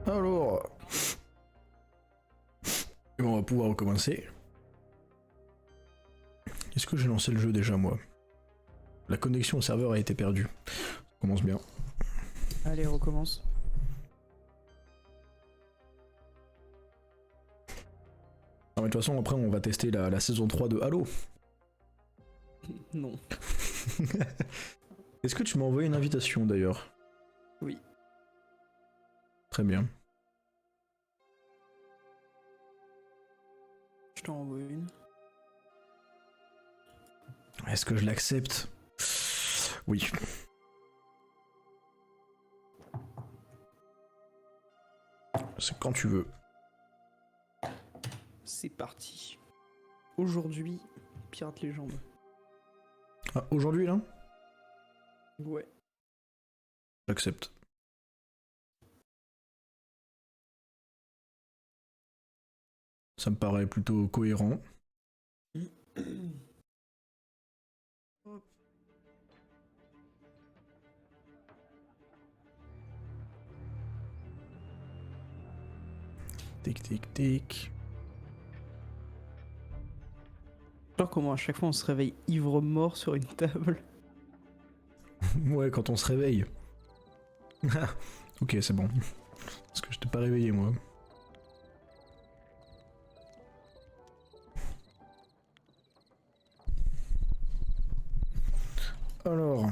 Alors, on va pouvoir recommencer. Est-ce que j'ai lancé le jeu déjà, moi? La connexion au serveur a été perdue. Ça commence bien. Allez, recommence. Ah, mais de toute façon, après, on va tester la saison 3 de Halo. Non. Est-ce que tu m'as envoyé une invitation, d'ailleurs? Oui. Très bien. Je t'en envoie une. Est-ce que je l'accepte? Oui. C'est quand tu veux. C'est parti. Aujourd'hui, Pirate Légende. Ah, aujourd'hui, là? Ouais. J'accepte. Ça me paraît plutôt cohérent. Tic tic tic. Genre comment à chaque fois on se réveille ivre-mort sur une table. Ouais, quand on se réveille. Ok, c'est bon. Parce que je t'ai pas réveillé, moi. Alors...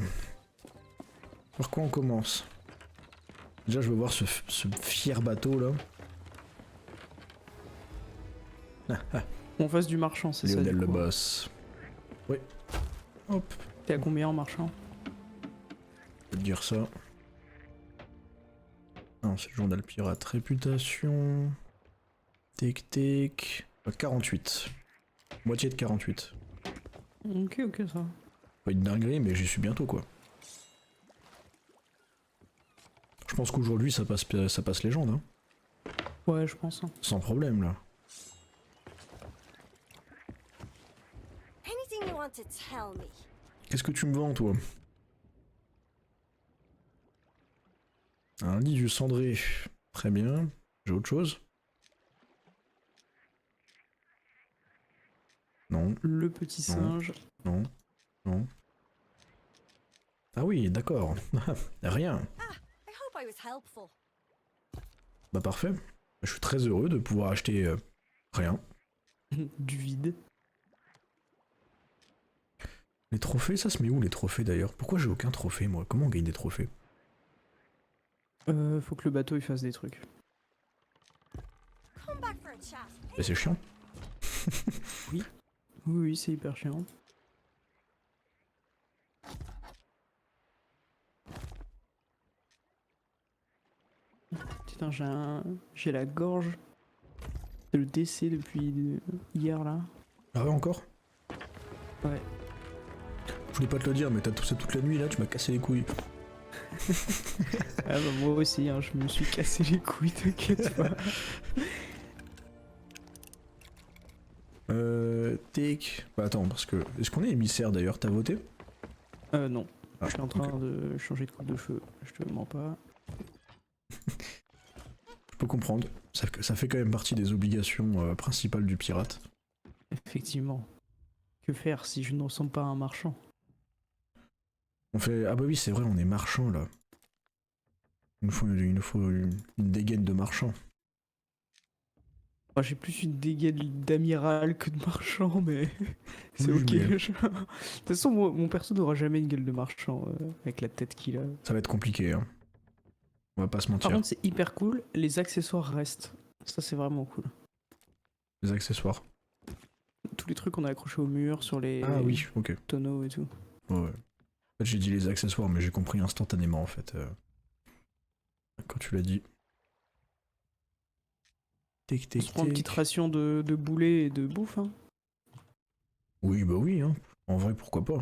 Par quoi on commence? Déjà, je veux voir ce fier bateau, là. On fasse du marchand, c'est ça Lionel du le coup. boss. Oui. Hop. T'es à combien en marchand? Je peux te dire ça. Non, c'est le journal pirate. Réputation... Tic tic... 48. Moitié de 48. Ok, ça. Pas une dinguerie, mais j'y suis bientôt, quoi. Je pense qu'aujourd'hui, ça passe légende, hein. Ouais, je pense. Sans problème, là. Anything you want to tell me? Qu'est-ce que tu me vends, toi? Un lit du cendré. Très bien. J'ai autre chose? Non, Le petit singe. non, non. Ah oui, d'accord. Rien. I hope I was helpful. Bah parfait. Je suis très heureux de pouvoir acheter rien. Du vide. Les trophées, ça se met où les trophées d'ailleurs? Pourquoi j'ai aucun trophée moi? Comment on gagne des trophées? Faut que le bateau il fasse des trucs. Come back for a chat. Bah c'est chiant. Oui, c'est hyper chiant. Putain, j'ai la gorge. C'est le décès depuis hier là. Ah ouais encore? Ouais. Je voulais pas te le dire mais t'as toussé toute la nuit là, tu m'as cassé les couilles. Ah bah moi aussi, hein, je me suis cassé les couilles, t'inquiète pas. Tic. Bah attends, parce que... Est-ce qu'on est émissaire d'ailleurs? T'as voté? Non. Ah, Je suis en train ok. de changer de coupe de cheveux, je te mens pas. Je peux comprendre. Ça fait quand même partie des obligations principales du pirate. Effectivement. Que faire si je ne ressemble pas à un marchand? On fait... Ah bah oui, c'est vrai, on est marchand là. Il nous faut une dégaine de marchand. Moi j'ai plus une dégaine d'amiral que de marchand, mais c'est Oui, ok. mais- De toute façon, mon perso n'aura jamais une gueule de marchand avec la tête qu'il a. Ça va être compliqué, hein. On va pas se Par mentir. contre, c'est hyper cool, les accessoires restent. Ça, c'est vraiment cool. Les accessoires. Tous les trucs qu'on a accrochés au mur, sur les Ah oui, ok. tonneaux et tout. Ouais, ouais. En fait, j'ai dit les accessoires, mais j'ai compris instantanément en fait. Quand tu l'as dit. Tic On se tic prend une petite tic. ration de boulet et de bouffe, hein. Oui, bah oui, hein. En vrai, pourquoi pas.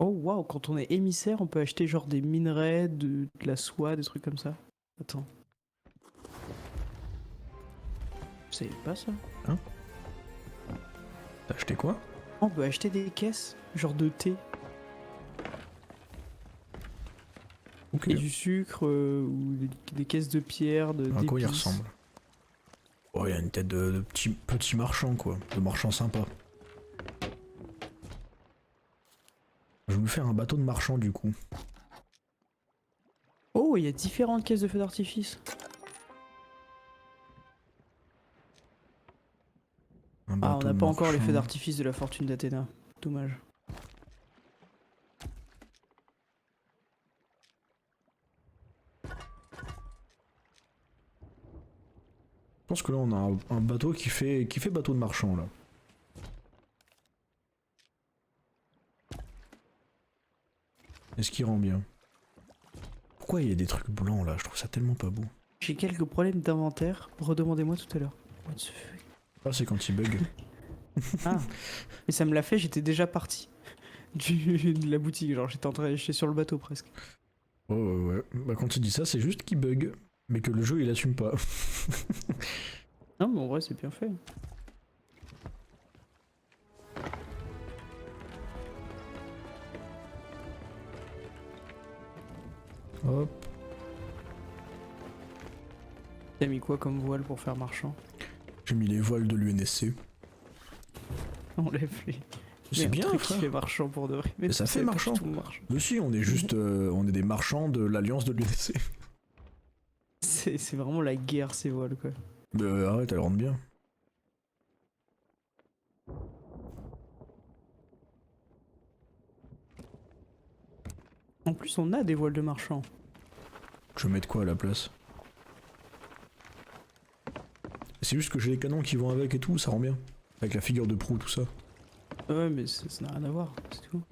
Oh waouh, quand on est émissaire, on peut acheter genre des minerais, de la soie, des trucs comme ça. Attends. Je savais pas ça. T'as acheté quoi? On peut acheter des caisses, genre de thé Ok. et du sucre ou des caisses de pierre, À quoi il d'épices. ressemble? Oh, il y a une tête de petit marchand, quoi. De marchand sympa. Je vais me faire un bateau de marchand, du coup. Oh, il y a différentes caisses de feux d'artifice. Un Ah, on bateau n'a de pas encore les feux marchand. d'artifice de la fortune d'Athéna. Dommage. Je pense que là, on a un bateau qui fait bateau de marchand, là. Est-ce qu'il rend bien? Pourquoi il y a des trucs blancs, là? Je trouve ça tellement pas beau. J'ai quelques problèmes d'inventaire. Redemandez-moi tout à l'heure. What the fuck? Ah, c'est quand il bug. Ah, mais ça me l'a fait, j'étais déjà parti de la boutique. Genre, j'étais sur le bateau presque. Ouais, ouais, ouais. Bah, quand il dit ça, c'est juste qu'il bug. Mais que le jeu, il assume pas. Non, mais en vrai, c'est bien fait. Hop. T'as mis quoi comme voile pour faire marchand? J'ai mis les voiles de l'UNSC. On l'a fait. C'est bien, qui frère. fait marchand pour de vrai. Mais ça fait pas marchand. du tout marchand. Mais si, on est juste... on est des marchands de l'alliance de l'UNSC. C'est vraiment la guerre, ces voiles, quoi. Arrête, elle rentre bien. En plus, on a des voiles de marchand. Je vais mettre quoi à la place? C'est juste que j'ai les canons qui vont avec et tout, ça rend bien. Avec la figure de proue, tout ça. Ouais, mais ça n'a rien à voir, c'est tout.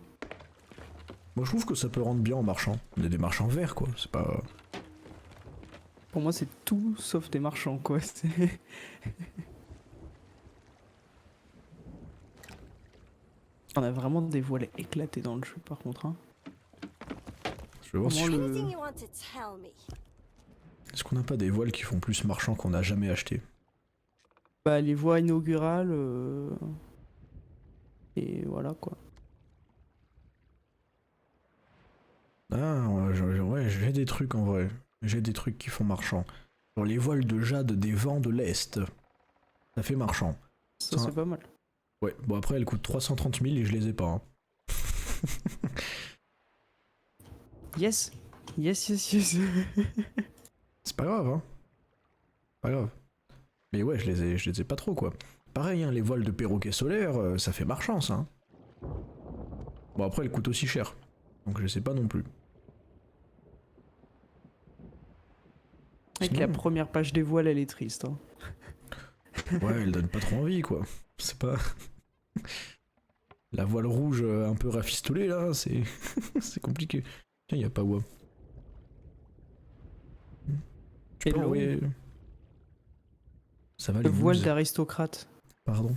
Moi je trouve que ça peut rendre bien en marchand. On est des marchands verts quoi, c'est pas... Pour moi, c'est tout sauf des marchands, quoi. On a vraiment des voiles éclatées dans le jeu, par contre. Hein. Je vais voir si... Vraiment, Anything you want to tell me? Est-ce qu'on n'a pas des voiles qui font plus marchand qu'on n'a jamais acheté? Bah, les voies inaugurales. Et voilà, quoi. Ah, ouais, j'ai des trucs en vrai. J'ai des trucs qui font marchand. Genre les voiles de jade des vents de l'Est. Ça fait marchand. Ça, c'est pas mal. Ouais, bon après elles coûtent 330 000 et je les ai pas. Hein. Yes! Yes, yes, yes! C'est pas grave, hein. Pas grave. Mais ouais, je les ai pas trop, quoi. Pareil, hein, les voiles de perroquet solaire, ça fait marchand, ça. Hein. Bon, après, elles coûtent aussi cher. Donc je sais pas non plus. Avec Sinon- la première page des voiles, elle est triste. Hein. Ouais, elle donne pas trop envie, quoi. C'est pas... La voile rouge un peu rafistolée, là, c'est... c'est compliqué. Tiens, y a pas WoW. Tu peux Hello. envoyer... Ça va, Le les voile noobs d'aristocrate. Pardon.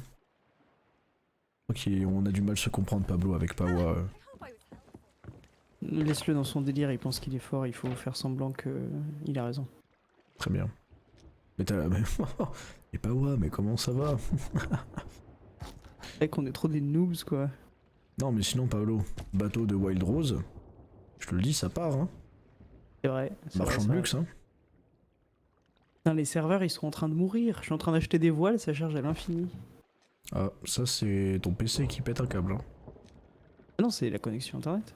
Ok, on a du mal à se comprendre, Pablo, avec Pawa. I hope I was helpful. Laisse-le dans son délire, il pense qu'il est fort, il faut faire semblant qu'il a raison. Très bien. Mais t'as... Mais... Et Pawa, mais comment ça va? C'est vrai qu'on est trop des noobs, quoi. Non, mais sinon, Pablo, bateau de Wild Rose, je te le dis, ça part, hein. C'est vrai. c'est Marchand vrai, de c'est luxe, hein. vrai. Putain, les serveurs, ils sont en train de mourir. Je suis en train d'acheter des voiles, ça charge à l'infini. Ah, ça, c'est ton PC qui pète un câble, hein. Ah non, c'est la connexion internet.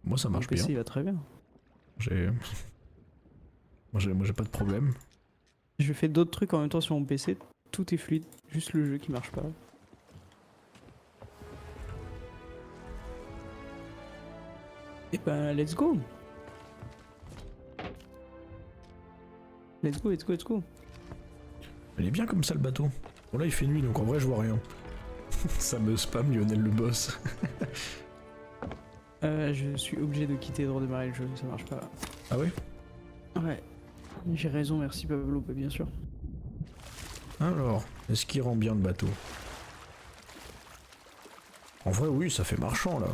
Moi, ça Mon marche PC, bien. il va très bien. J'ai... Moi, j'ai pas de problème. Je fais d'autres trucs en même temps sur mon PC, tout est fluide, juste le jeu qui marche pas. Et ben, let's go! Let's go, let's go, let's go! Il est bien comme ça, le bateau. Bon, là, il fait nuit, donc en vrai, je vois rien. Ça me spam, Lionel le boss. Je suis obligé de quitter et de redémarrer le jeu, ça marche pas. Ah ouais? Ouais, j'ai raison, merci Pablo, bah, bien sûr. Alors, est-ce qu'il rend bien le bateau? En vrai, oui, ça fait marchand, là.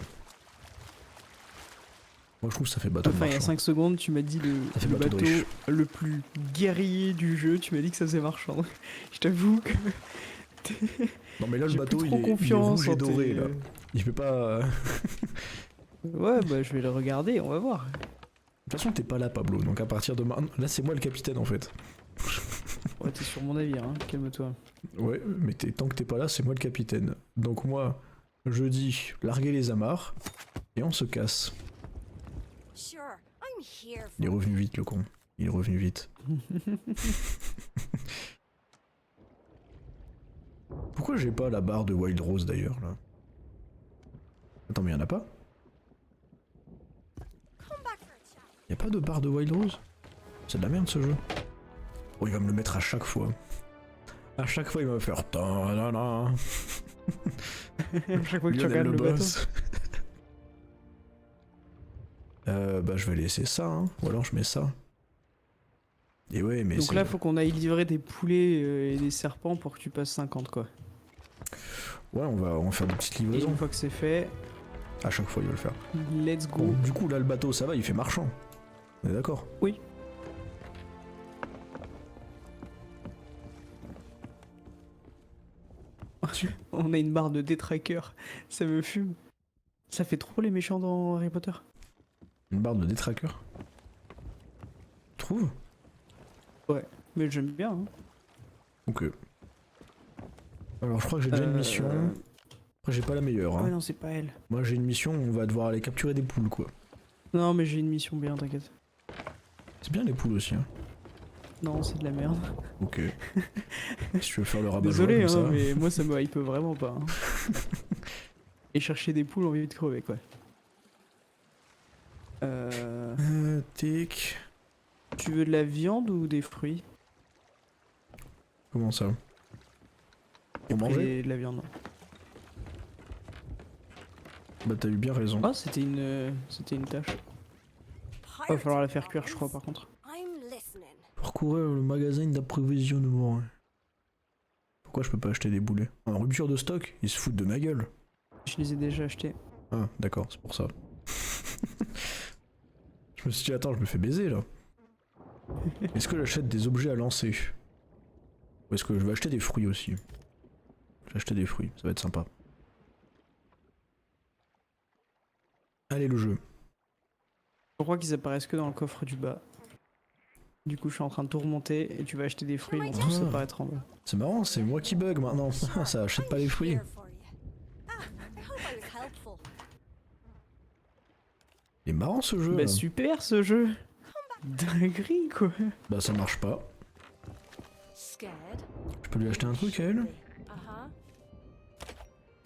Moi, je trouve que ça fait bateau de Enfin, il y a marchand. 5 secondes, tu m'as dit Ça fait le bateau de bateau riche. le plus guerrier du jeu, tu m'as dit que ça faisait marchand. Je t'avoue que Non mais là le J'ai bateau plus il trop est confiance rouge et en doré tes- là. Il peut pas... De Ouais, bah je vais le regarder, on va voir. toute façon t'es pas là Pablo, donc à partir de maintenant... Là c'est moi le capitaine en fait. Ouais, t'es sur mon navire, hein, calme-toi. Ouais, mais tant que t'es pas là, c'est moi le capitaine. Donc moi, je dis larguer les amarres et on se casse. Sure, I'm here Il est for revenu vite le con. Il est revenu vite. Pourquoi j'ai pas la barre de Wild Rose d'ailleurs là? Attends, mais y'en a pas? come back for a chat. Y'a pas de barre de Wild Rose? C'est de la merde ce jeu. Oh, il va me le mettre à chaque fois. À chaque fois, il va me faire ta-da-da. Chaque fois que tu Lionel regardes le bateau. boss. Bah je vais laisser ça, hein. Ou alors je mets ça. Et ouais, mais Donc c'est... là, faut qu'on aille livrer des poulets et des serpents pour que tu passes 50 quoi. Ouais, on va faire des petites Et livraisons. une fois que c'est fait, À chaque fois, il va le faire. let's go. Bon, du coup, là, le bateau, ça va, il fait marchand. On est d'accord? Oui. On a une barre de détraqueur, ça me fume. Ça fait trop les méchants dans Harry Potter. Une barre de détraqueur. Tu trouves? Mais j'aime bien. Hein. Ok. Alors, je crois que j'ai déjà une mission. Après, j'ai pas la meilleure. Ah ouais, Hein. non, c'est pas elle. Moi, j'ai une mission où on va devoir aller capturer des poules, quoi. Non, mais j'ai une mission bien, t'inquiète. C'est bien les poules aussi. Hein. Non, c'est de la merde. Ok. Si tu veux faire le rabat Désolé, comme hein, ça. mais moi ça me hype vraiment pas. Hein. Et chercher des poules, on envie de crever quoi. Tic. Tu veux de la viande ou des fruits? Comment ça? J'ai Pour pris manger? de la viande. Bah, t'as eu bien raison. Ah, c'était une tâche. Va falloir la faire cuire, je crois, par contre. I'm listening. Parcourir le magasin d'approvisionnement. Pourquoi je peux pas acheter des boulets? En rupture de stock? Ils se foutent de ma gueule. Je les ai déjà achetés. Ah, d'accord, c'est pour ça. Je me suis dit, attends, je me fais baiser là. Est-ce que j'achète des objets à lancer? Ou est-ce que je vais acheter des fruits aussi? Je vais acheter des fruits, ça va être sympa. Allez, le jeu. Je crois qu'ils apparaissent que dans le coffre du bas. Du coup, je suis en train de tout remonter et tu vas acheter des fruits, ils vont tous Ah. apparaître en bas. C'est marrant, c'est moi qui bug maintenant. Ça achète pas les fruits. Here for you. Ah, I hope I was helpful. Il est marrant ce jeu. Bah là. super ce jeu. Dinguerie quoi. Bah ça marche pas. Scared? Je peux lui acheter un truc à elle? Uh-huh.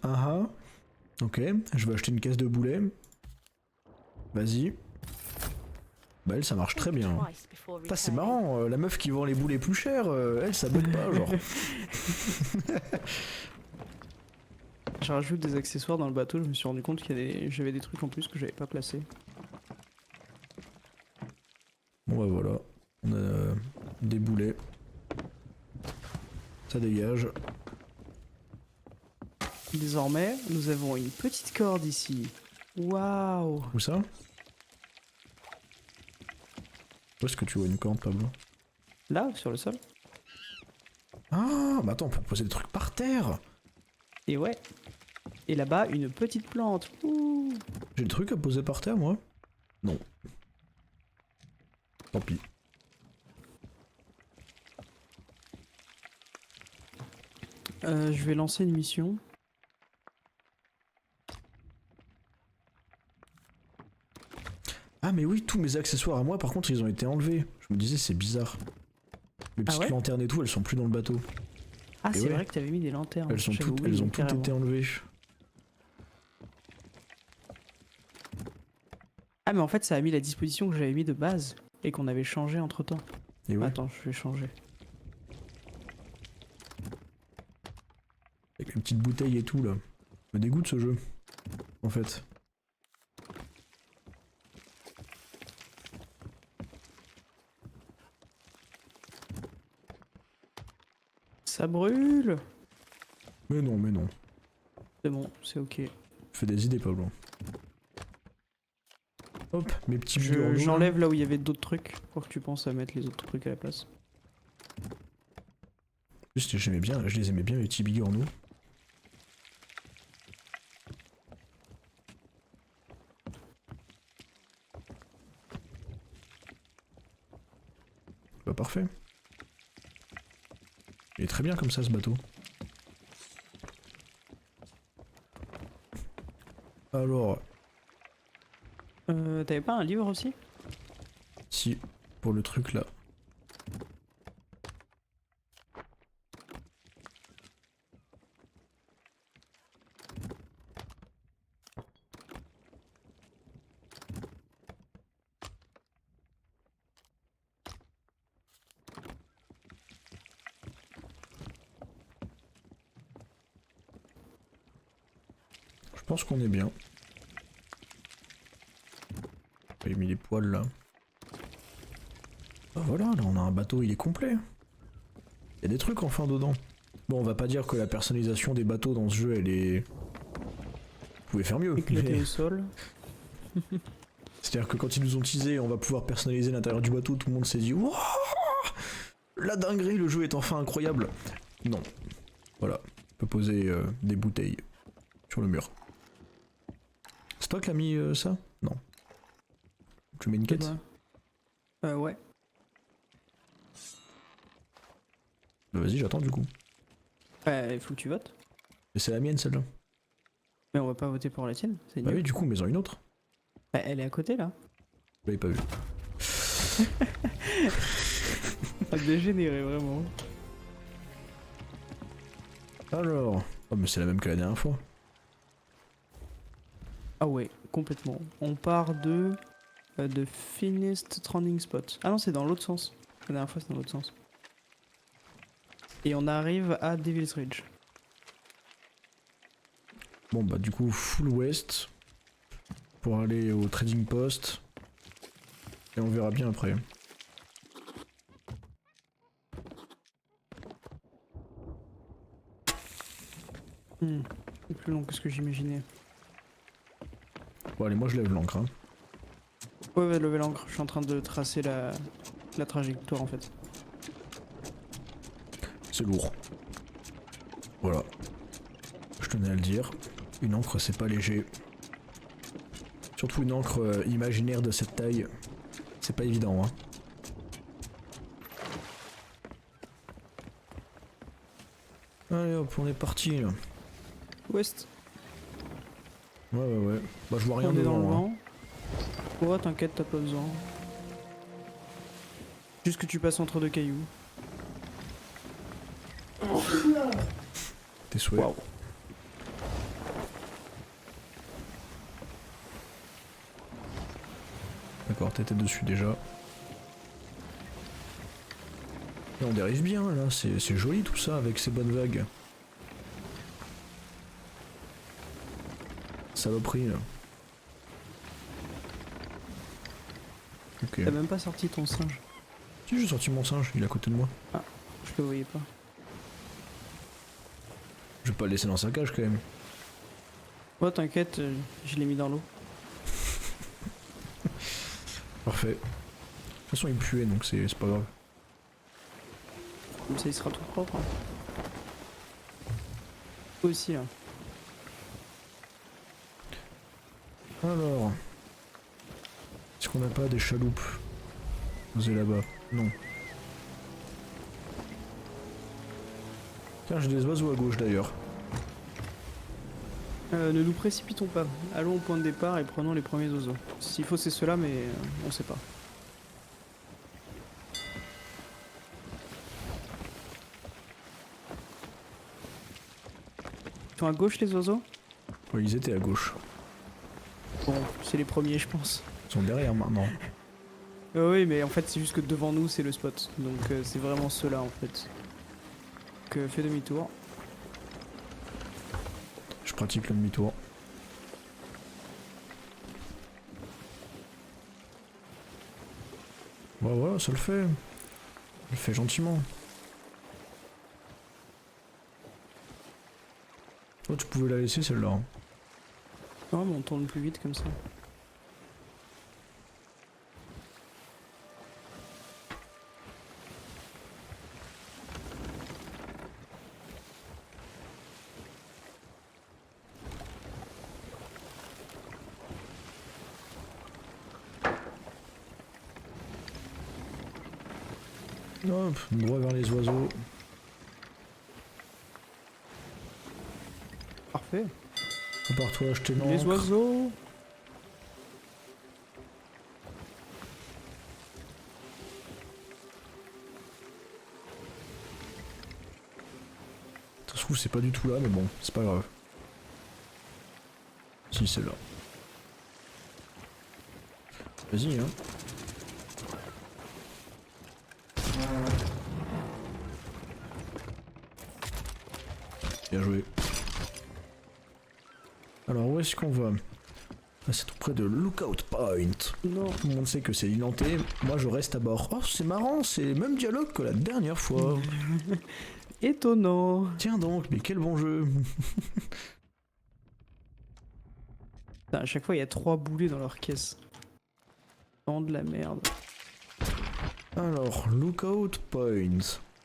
Ah ah. Ok, je vais acheter une caisse de boulets. Vas-y. Bah elle ça marche très bien. Putain, c'est marrant, la meuf qui vend les boulets plus chers, elle ça bug pas genre. Je rajoute des accessoires dans le bateau, je me suis rendu compte j'avais des trucs en plus que j'avais pas placés. Bon bah voilà, on a des boulets. Ça dégage. Désormais, nous avons une petite corde ici. Waouh. Où ça? Où est-ce que tu vois une corde, Pablo? Là, sur le sol. Ah, bah attends, on peut poser des trucs par terre. Et ouais. Et là-bas, une petite plante. Ouh. J'ai le truc à poser par terre, moi? Non. Tant pis. Je vais lancer une mission. Ah mais oui, tous mes accessoires à moi, par contre, ils ont été enlevés. Je me disais, c'est bizarre. Les petites ouais lanternes et tout, elles sont plus dans le bateau. Ah, Et c'est ouais. vrai que t'avais mis des lanternes. Elles J'avais oublié, ont toutes carrément. été enlevées. Ah, mais en fait, ça a mis la disposition que j'avais mis de base et qu'on avait changé entre temps. Et ouais, Attends, je vais changer. avec les petites bouteilles et tout là. Me dégoûte ce jeu, en fait. Ça brûle. Mais non, mais non. C'est bon, c'est ok. Fais des idées, Pablo. Hop, mes petits bidons en eau, J'enlève là où il y avait d'autres trucs pour que tu penses à mettre les autres trucs à la place. Juste, j'aimais bien, je les aimais bien les petits bigorneaux. Bah parfait. Il est très bien comme ça ce bateau. Alors, T'avais pas un livre aussi? si, pour le truc là. Je pense qu'on est bien. J'ai mis les poils là. Bah voilà, là on a un bateau, il est complet. Il y a des trucs enfin dedans. Bon, on va pas dire que la personnalisation des bateaux dans ce jeu, elle est... Vous pouvez faire mieux. Éclaté mais- au sol. C'est-à-dire que quand ils nous ont teasé, on va pouvoir personnaliser l'intérieur du bateau, tout le monde s'est dit wouah, la dinguerie, le jeu est enfin incroyable. Non. Voilà. On peut poser des bouteilles sur le mur. C'est toi qui as mis ça? Non. Tu mets une quête? Ouais. Bah vas-y, j'attends du coup. Il faut que tu votes. Et c'est la mienne celle-là. Mais on va pas voter pour la tienne, c'est Bah nul. oui, du coup, mais en une autre. Bah, elle est à côté là. Je l'avais pas vu. Ah, dégénéré vraiment. Alors. Oh, mais c'est la même que la dernière fois. Ah ouais, complètement. On part de Finest Trending Spot. Ah non, c'est dans l'autre sens. La dernière fois, c'est dans l'autre sens. Et on arrive à Devil's Ridge. Bon, bah du coup, full west. Pour aller au trading post. Et on verra bien après. C'est plus long que ce que j'imaginais. Bon, allez, moi je lève l'ancre. Hein. Ouais, va lever l'ancre. Je suis en train de tracer la trajectoire en fait. C'est lourd. Voilà. Je tenais à le dire. Une encre, c'est pas léger. Surtout une encre imaginaire de cette taille. C'est pas évident, hein. Allez hop, on est parti là. Ouest. Ouais. Bah je vois rien On est dans le devant. Hein. vent. Ouais, t'inquiète, t'as pas besoin. Juste que tu passes entre deux cailloux. Tes souhaits. Waouh. D'accord, t'étais dessus déjà. Et on dérive bien là, c'est joli tout ça avec ces bonnes vagues. Saloperie là. Ok. T'as même pas sorti ton singe. Si j'ai sorti mon singe, il est à côté de moi. Je le voyais pas. Je vais pas le laisser dans sa cage quand même. Ouais, t'inquiète, je l'ai mis dans l'eau. Parfait. De toute façon il puait donc c'est pas grave. Comme ça, il sera tout propre. Toi aussi, là. Alors. Est-ce qu'on n'a pas des chaloupes posées là-bas? Non. Tiens, j'ai des oiseaux à gauche d'ailleurs. Ne nous précipitons pas. Allons au point de départ et prenons les premiers oiseaux. S'il faut, c'est ceux-là, mais on sait pas. Ils sont à gauche, les oiseaux? Ouais, ils étaient à gauche. Bon, c'est les premiers, je pense. Ils sont derrière maintenant. Oui, mais en fait, c'est juste que devant nous, c'est le spot. Donc, c'est vraiment ceux-là, en fait. Donc, fais demi-tour. Je pratique le demi-tour. Ouais, voilà, ça le fait. Ça le fait gentiment. Oh, tu pouvais la laisser celle-là. Hein. Ouais, mais on tourne plus vite comme ça. Hop, droit vers les oiseaux. Parfait. Prépare-toi à acheter Les l'encre. oiseaux. Ça se trouve, c'est pas du tout là, mais bon, c'est pas grave. Si, c'est là. Vas-y, hein. Bien joué. Alors, où est-ce qu'on va? Ah, c'est tout près de Lookout Point. Non. Tout le monde sait que c'est l'île hantée. Moi, je reste à bord. Oh, c'est marrant, c'est le même dialogue que la dernière fois. Étonnant. Tiens donc, mais quel bon jeu. Putain, à chaque fois, il y a 3 boulets dans leur caisse. Tant de la merde. Alors, Lookout Point.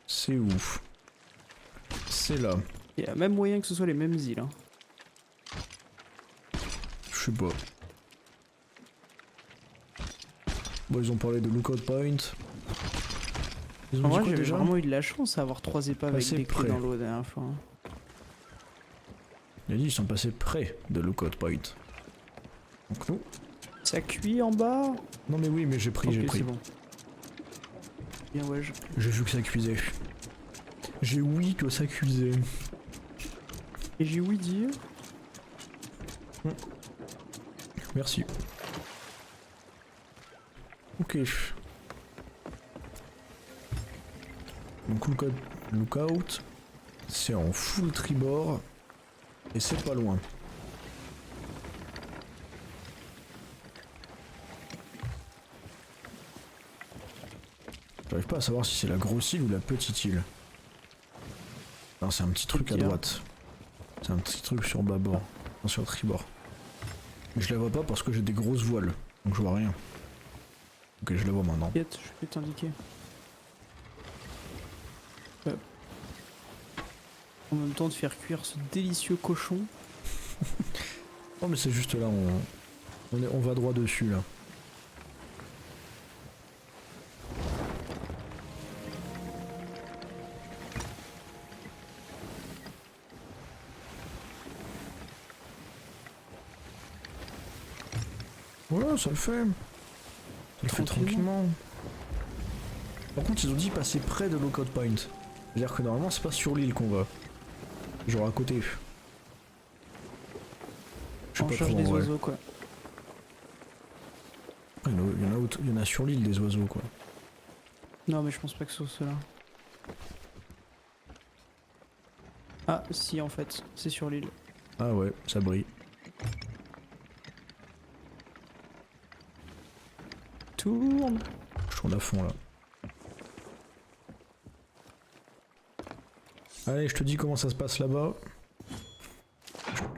C'est où? C'est là. Il y a même moyen que ce soit les mêmes îles. Hein. Je sais pas. Bon, ils ont parlé de Lookout Point. Ils ont En dit vrai, quoi j'avais déjà? vraiment eu de la chance à avoir 3 épaves avec Assez des clés près. dans l'eau la dernière fois. Hein. Il a dit ils sont passés près de Lookout Point. Donc nous. Ça cuit en bas. Non mais oui, mais j'ai pris, j'ai Ok, pris. c'est bon. Bien ouais, J'ai vu que ça cuisait. J'ai oui que ça cuisait. Et j'ai ouï dire. Merci. Ok. Donc lookout, c'est en full tribord et c'est pas loin. J'arrive pas à savoir si c'est la grosse île ou la petite île. Non, c'est un petit truc à Pire. droite. C'est un petit truc sur bâbord, non, sur tribord. Mais je la vois pas parce que j'ai des grosses voiles, donc je vois rien. Ok, je la vois maintenant. T'inquiète, je peux t'indiquer. En même temps de faire cuire ce délicieux cochon. Oh mais c'est juste là, on va droit dessus là. Voilà, ça le fait. Ça le fait tranquillement. Par contre, ils ont dit passer près de Lookout Point. C'est-à-dire que normalement, c'est pas sur l'île qu'on va. Genre à côté. Je sais On pas cherche trop, des en vrai. oiseaux quoi. Il y en a sur l'île des oiseaux quoi. Non mais je pense pas que ce soit cela. Ah si en fait, c'est sur l'île. Ah ouais, ça brille. Tourne. Je tourne à fond là. Allez, je te dis comment ça se passe là-bas.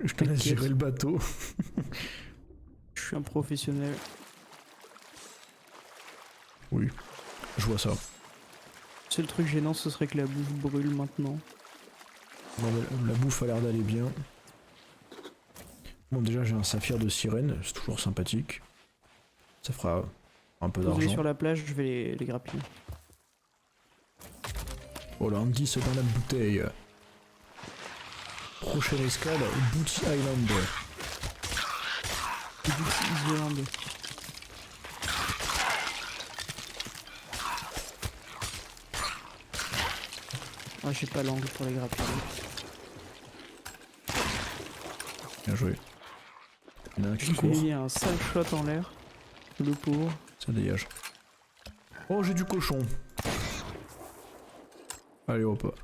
Je te laisse T'inquiète. gérer le bateau. Je suis un professionnel. Oui, je vois ça. Le seul truc gênant ce serait que la bouffe brûle maintenant. Non, mais la bouffe a l'air d'aller bien. Bon, déjà j'ai un saphir de sirène, c'est toujours sympathique. Ça fera un peu Posez d'argent. sur la plage, je vais les grappiller. Oh là, indice dans la bouteille. Prochaine escale, Booty Island. Islandais. Ah j'ai pas l'angle pour les grappiller. Bien joué. Il y en a un Je qui lui ai court, mis un sale shot en l'air. Le pauvre. ça dégage. Oh, j'ai du cochon. Allez hop.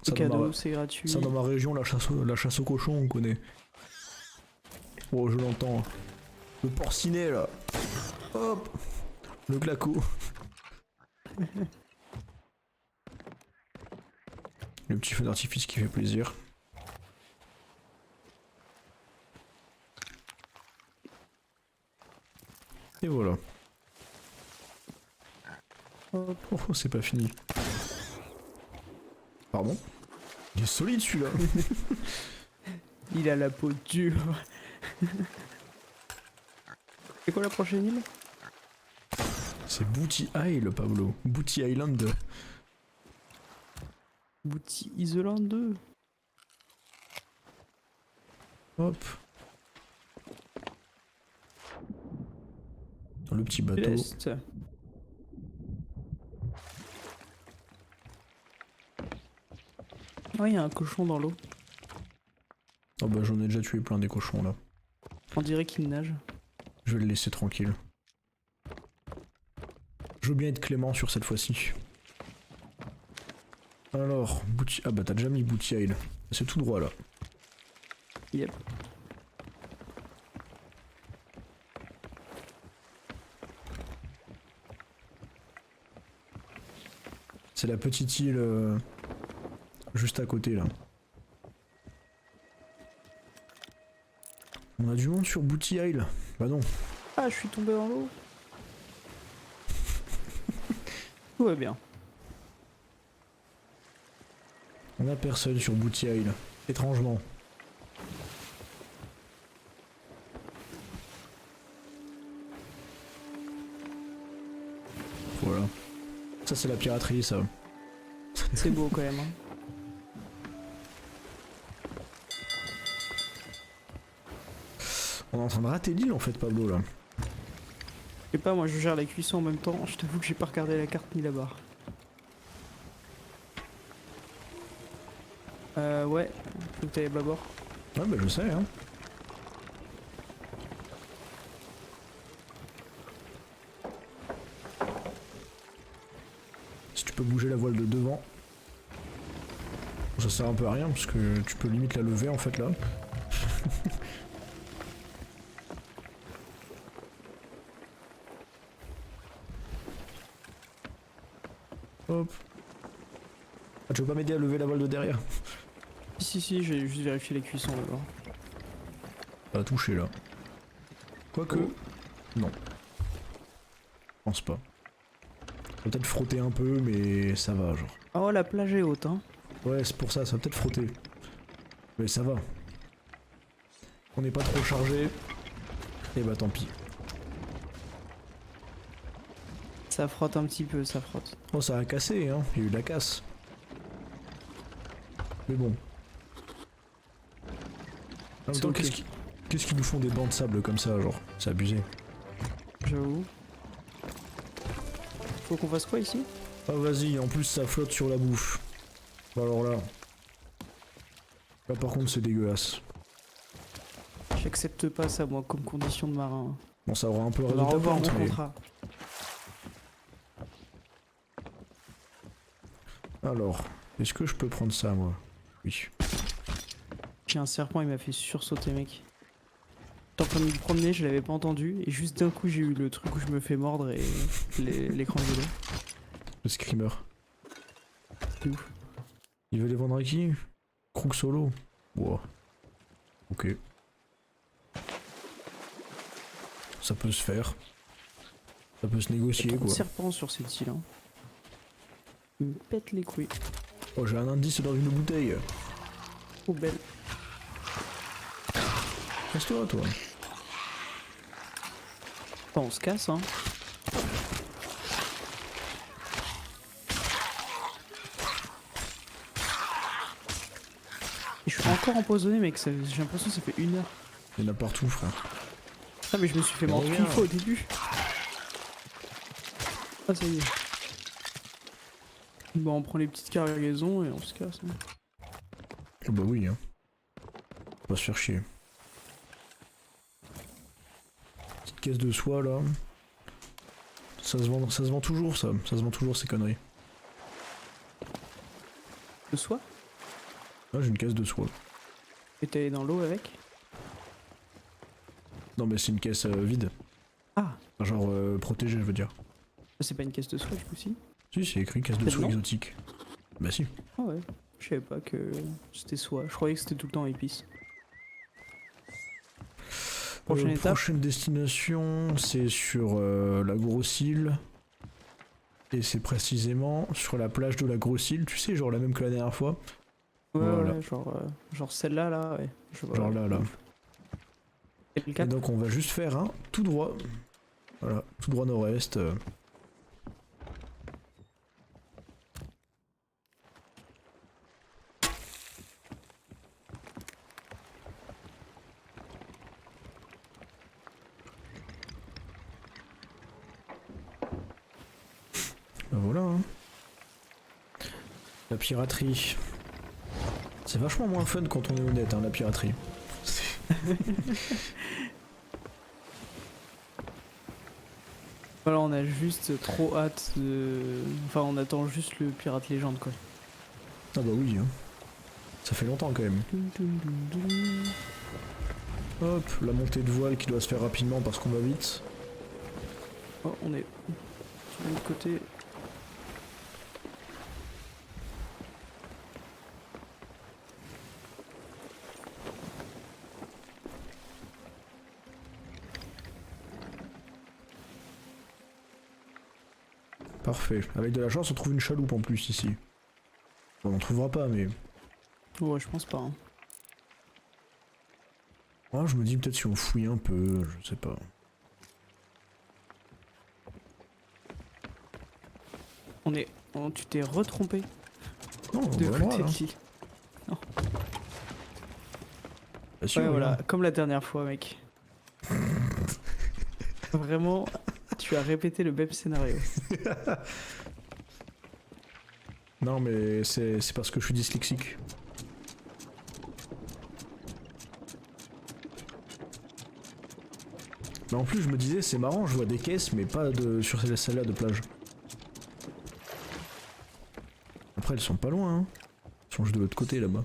C'est Ça, dans cadeau, ma- c'est gratuit. ça dans ma région, la chasse au cochon, on connaît. Oh, je l'entends. Le porcinet là. Hop. Le glaco. Le petit feu d'artifice qui fait plaisir. Et voilà. Hop. Oh, c'est pas fini. Pardon? Il est solide celui-là. Il a la peau dure. C'est quoi la prochaine île? C'est Booty Isle, Pablo. Booty Island. Booty Island 2. Hop. Le petit bateau. Est. Oh, il y a un cochon dans l'eau. Oh bah j'en ai déjà tué plein des cochons là. On dirait qu'il nage. Je vais le laisser tranquille. Je veux bien être clément sur cette fois-ci. Alors, Booty... Ah bah t'as déjà mis Booty Isle. C'est tout droit là. Yep. C'est la petite île juste à côté là. On a du monde sur Booty Isle. Bah non. Ah, je suis tombé dans l'eau. Tout va bien. On a personne sur Booty Isle. Étrangement. Voilà. Ça c'est la piraterie ça. C'est beau quand même. Hein. On est en train de rater l'île en fait Pablo là. Je sais pas, moi je gère la cuisson en même temps. Je t'avoue que j'ai pas regardé la carte ni la barre. Ouais. Faut que t'ailles d'abord. Ouais bah je sais hein. Si tu peux bouger la voile de devant. Ça sert un peu à rien parce que tu peux limite la lever en fait là. Hop. Ah, tu veux pas m'aider à lever la voile de derrière? Si, j'ai juste vérifié les cuissons d'abord. Pas touché là. Quoique. Oh. Non. Je pense pas. Faut peut-être frotter un peu, mais ça va, genre. Oh, la plage est haute, hein. Ouais, c'est pour ça, ça va peut-être frotter. Mais ça va. On n'est pas trop chargé. Et bah tant pis. Ça frotte un petit peu, ça frotte. Oh, ça a cassé, hein. Il y a eu de la casse. Mais bon. En même C'est temps, ok. qu'est-ce qu'ils nous font des bancs de sable comme ça, genre? C'est abusé. J'avoue. Faut qu'on fasse quoi ici? Ah vas-y, en plus ça flotte sur la bouffe. Bah alors là. Là par contre c'est dégueulasse. J'accepte pas ça moi comme condition de marin. Bon ça aura un peu On va réduit ta revoir mon plante, mais... contrat. Alors, est-ce que je peux prendre ça moi? Oui. J'ai un serpent, il m'a fait sursauter mec. J'étais en train de me promener, je l'avais pas entendu et juste d'un coup j'ai eu le truc où je me fais mordre et l'écran gelé. Le screamer. C'est ouf. Il veut les vendre à qui? Crook solo. Wow. Ok. Ça peut se faire. Ça peut se Il y a négocier trop de quoi. serpents sur cette île. Hein. Il me pète les couilles. Oh j'ai un indice dans une bouteille. Oh belle. Casse-toi toi. Bon, on se casse hein. Et je suis encore empoisonné mec, j'ai l'impression que ça fait 1 heure. Il y en a partout frère. Ah mais je me suis fait mordre Regarde. une fois au début. Ah ça y est. Bon on prend les petites cargaisons et on se casse. Hein. Oh bah oui hein. On va se faire chier. Petite caisse de soie là. Ça se vend toujours ça. Ça se vend toujours ces conneries. De soie? Là j'ai une caisse de soie. Et t'es allé dans l'eau avec? Non mais c'est une caisse vide. Ah, Enfin, genre protégée je veux dire. c'est pas une caisse de soie du coup si? Si c'est écrit caisse de C'est soie dedans exotique. Bah si. Ah ouais, je savais pas que c'était soie, je croyais que c'était tout le temps épice. Prochaine étape. Prochaine destination c'est sur la grosse île. Et c'est précisément sur la plage de la grosse île, tu sais, genre la même que la dernière fois. Ouais, Voilà. ouais, genre celle-là, là, ouais. Je vois. Genre là, là. Et le Et 4 donc on va juste faire un tout droit. Voilà, tout droit nord-est. bah voilà. Hein. La piraterie. C'est vachement moins fun quand on est honnête, hein, la piraterie. Voilà, on a juste trop hâte de... Enfin, on attend juste le pirate légende, quoi. Ah bah oui, hein. Ça fait longtemps quand même. Hop, la montée de voile qui doit se faire rapidement parce qu'on va vite. Oh, on est sur l'autre côté. Parfait. Avec de la chance, on trouve une chaloupe en plus ici. Bon, on trouvera pas, mais... Ouais, je pense pas. Hein. Ah, je me dis peut-être si on fouille un peu, je sais pas. Tu t'es retrompé Non, on de va côté voir, de là. l'île. Bien sûr, Ouais, voilà, regarde. comme la dernière fois, mec. Vraiment, tu as répété le même scénario. Non, mais c'est parce que je suis dyslexique. Mais en plus, je me disais, c'est marrant, je vois des caisses, mais pas de sur celle-là de plage. Après, elles sont pas loin, hein. Elles sont juste de l'autre côté, là-bas.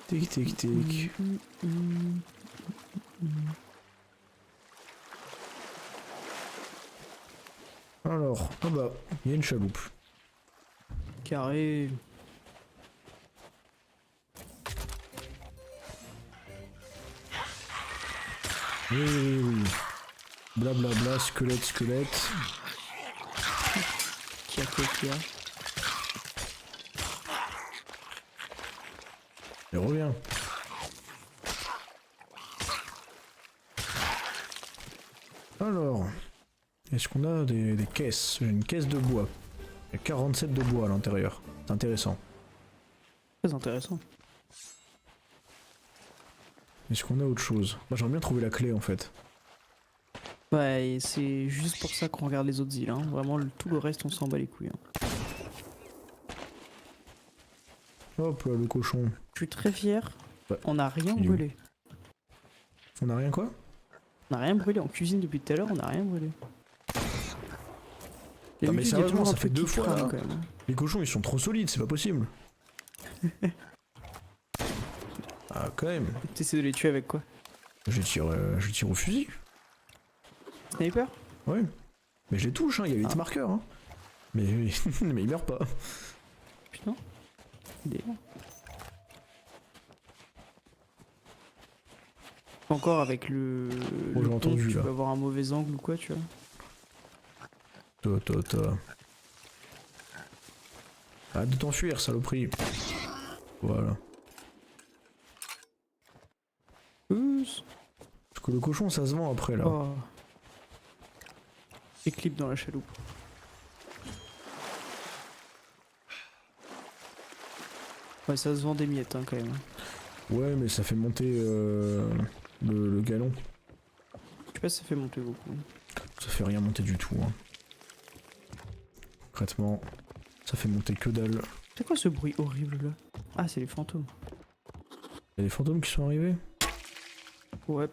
Tic, tic, tic. Alors, ah bah, il y a une chaloupe. Carré. Oui, oui, oui. Blablabla, squelette, squelette. Qui a. Et reviens. Alors, est-ce qu'on a des caisses? J'ai une caisse de bois. Il y a 47 de bois à l'intérieur. C'est intéressant. Très intéressant. Est-ce qu'on a autre chose? Moi j'aimerais bien trouver la clé en fait. Ouais, et c'est juste pour ça qu'on regarde les autres îles. Hein. Vraiment, tout le reste, on s'en bat les couilles. Hein. Hop là, le cochon. Je suis très fier. Ouais. On n'a rien Il est où? brûlé. On a rien quoi? On n'a rien brûlé. On cuisine depuis tout à l'heure, on n'a rien brûlé. Non, mais D'habitude, il y a sérieusement, toujours ça un fait truc 2 qui fois, crame, là. quand même. Hein. Les cochons ils sont trop solides, c'est pas possible. Ah quand même. T'essaies de les tuer avec quoi? Je tire au fusil. Sniper? Ouais. Mais je les touche, hein, il y a 8 Ah. marqueurs. Hein. Mais, mais ils meurent pas. Putain. Idée. Encore avec le. Oh, j'ai le entendu, pont, tu là. peux avoir un mauvais angle ou quoi, tu vois. Arrête de t'enfuir, saloperie. Voilà. Pousse. Parce que le cochon ça se vend après là. Oh. Éclipse dans la chaloupe. Ouais, ça se vend des miettes hein, quand même. Ouais, mais ça fait monter le galon. Je sais pas si ça fait monter beaucoup. Ça fait rien monter du tout. Hein. Concrètement, ça fait monter que dalle. C'est quoi ce bruit horrible là? Ah, c'est les fantômes. Y'a des fantômes qui sont arrivés? Ouais.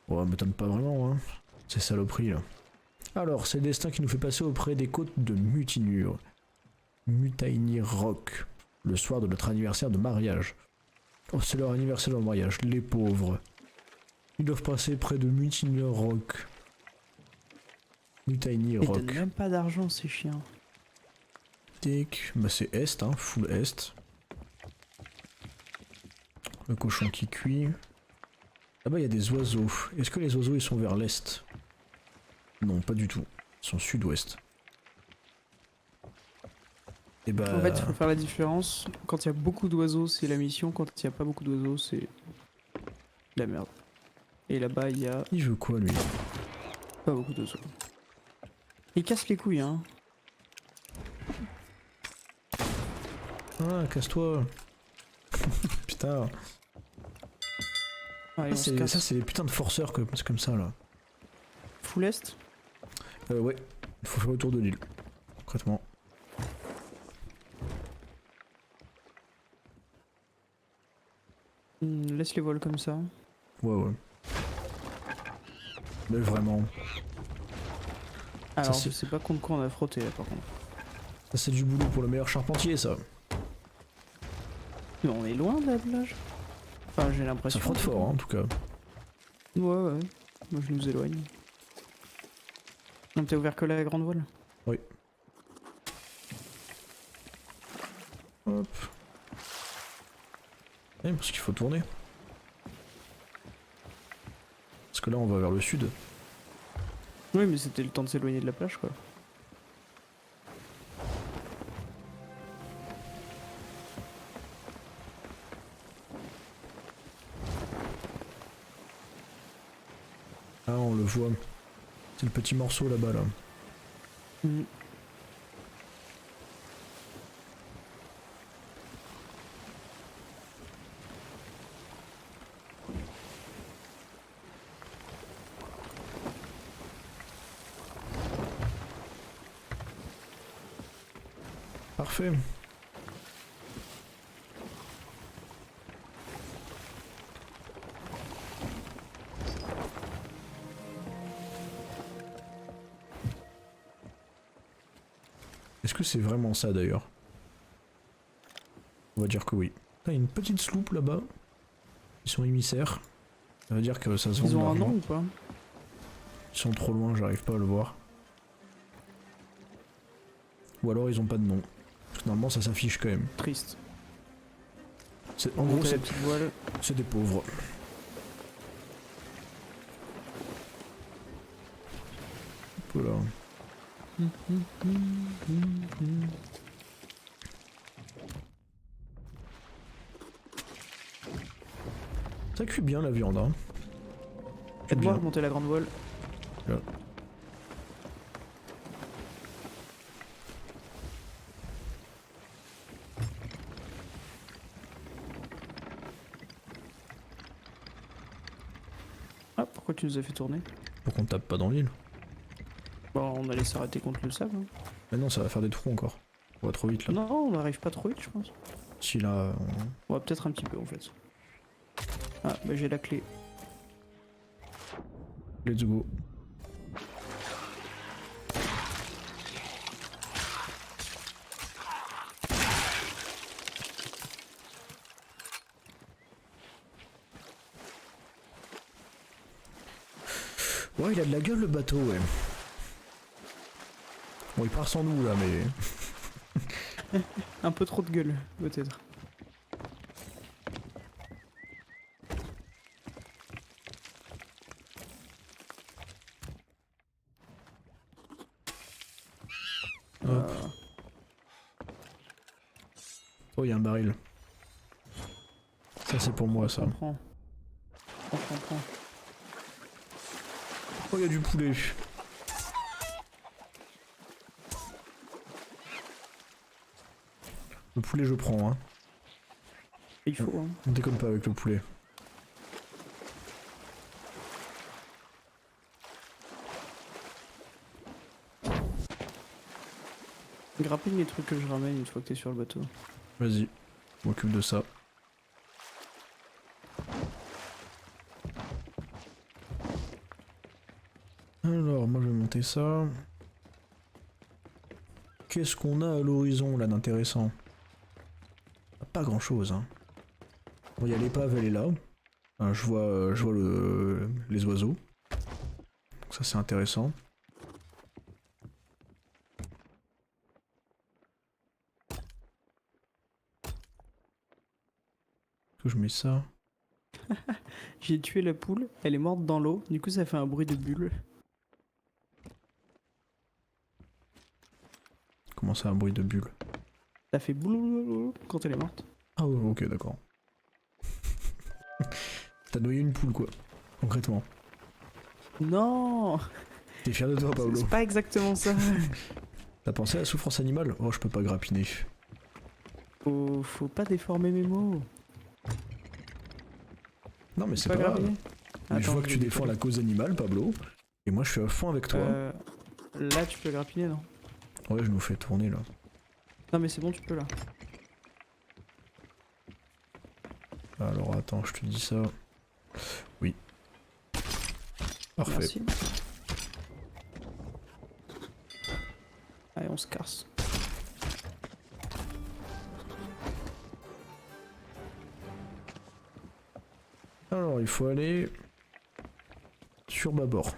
Ouais, m'étonne pas vraiment, hein. C'est saloperie là. Alors, c'est le destin qui nous fait passer auprès des côtes de Mutinur. Mutainir Rock. Le soir de notre anniversaire de mariage. Oh, c'est leur anniversaire de mariage, les pauvres. Ils doivent passer près de Mutinur Rock. Mutainir Ils Rock. donnent même pas d'argent ces chiens. Tic. Bah c'est est, hein, full est. Le cochon qui cuit. Là-bas il y a des oiseaux. Est-ce que les oiseaux ils sont vers l'est? Non, pas du tout. Ils sont sud-ouest. Et bah... En fait, il faut faire la différence. Quand il y a beaucoup d'oiseaux, c'est la mission. Quand il n'y a pas beaucoup d'oiseaux, c'est la merde. Et là-bas, il y a Il veut quoi lui? pas beaucoup d'oiseaux. Il casse les couilles, hein. Ah, casse-toi. Putain. Allez, on se casse. Ça, c'est les putains de forceurs c'est comme ça, là. Full est. Ouais. Il faut faire le tour de l'île. Concrètement. Laisse les voiles comme ça. Ouais. Mais vraiment. Alors, c'est- je sais pas contre quoi on a frotté là par contre. Ça, c'est du boulot pour le meilleur charpentier, ça. Mais on est loin de la plage. Enfin, j'ai l'impression. Ça frotte fort, hein, en tout cas. Ouais. Moi, je nous éloigne. Non, t'as ouvert que la grande voile. Hop. Parce qu'il faut tourner. Parce que là, on va vers le sud. Oui, mais c'était le temps de s'éloigner de la plage, quoi. Ah, on le voit. C'est le petit morceau là-bas, là. Mm. Parfait. Est-ce que c'est vraiment ça d'ailleurs? On va dire que oui. Il y a une petite sloop là-bas. Ils sont émissaires. Ça veut dire que ça se vend Ils ont un largement. nom ou pas? Ils sont trop loin, j'arrive pas à le voir. Ou alors ils ont pas de nom. Parce que normalement ça s'affiche quand même. Triste. En gros Monter la c'est petite voile. des pauvres. Hop là. Ça cuit bien la viande, hein. J'aime Aide-moi à bien. monter la grande voile. Là. Ah, pourquoi tu nous as fait tourner? Pour qu'on tape pas dans l'île. Bon, on allait s'arrêter contre le sable. Hein. Mais non, ça va faire des trous encore. On va trop vite là. Non, on n'arrive pas trop vite, je pense. Si là, On va peut-être un petit peu en fait. Ah, bah j'ai la clé. let's go. Ouais, il a de la gueule le bateau, ouais. Bon, il part sans nous là, mais. Un peu trop de gueule, peut-être. Hop. Oh, il y a un baril. Ça, c'est pour moi, ça. On prend. On prend. Oh, il y a du poulet. Le poulet, je prends, hein. Il faut, hein. On déconne pas avec le poulet. Grappille les trucs que je ramène une fois que t'es sur le bateau. Vas-y, je m'occupe de ça. Alors, moi je vais monter ça. Qu'est-ce qu'on a à l'horizon là d'intéressant? Pas grand chose, hein. Bon, il y a l'épave, elle est là. Je vois les oiseaux. Donc ça c'est intéressant. Est-ce que je mets ça? J'ai tué la poule, elle est morte dans l'eau, du coup ça fait un bruit de bulle. Comment ça, un bruit de bulle? Ça fait boulou quand elle est morte. Ah ouais, ok, d'accord. T'as noyé une poule quoi, concrètement. Non, T'es fier de toi, Paolo? c'est pas exactement ça. T'as pensé à la souffrance animale? Oh, je peux pas grappiner. Faut pas déformer mes mots. Non mais c'est Pas pas grave. grappiller. Mais je Attends, vois que tu vais défends la décoller. cause animale, Pablo. Et moi je suis à fond avec toi. Là, tu peux grappiller, non? Ouais, je nous fais tourner là. Non, mais c'est bon, tu peux là. Alors attends, je te dis ça. Oui. Parfait. Merci. Allez, on se casse. Alors il faut aller sur bâbord.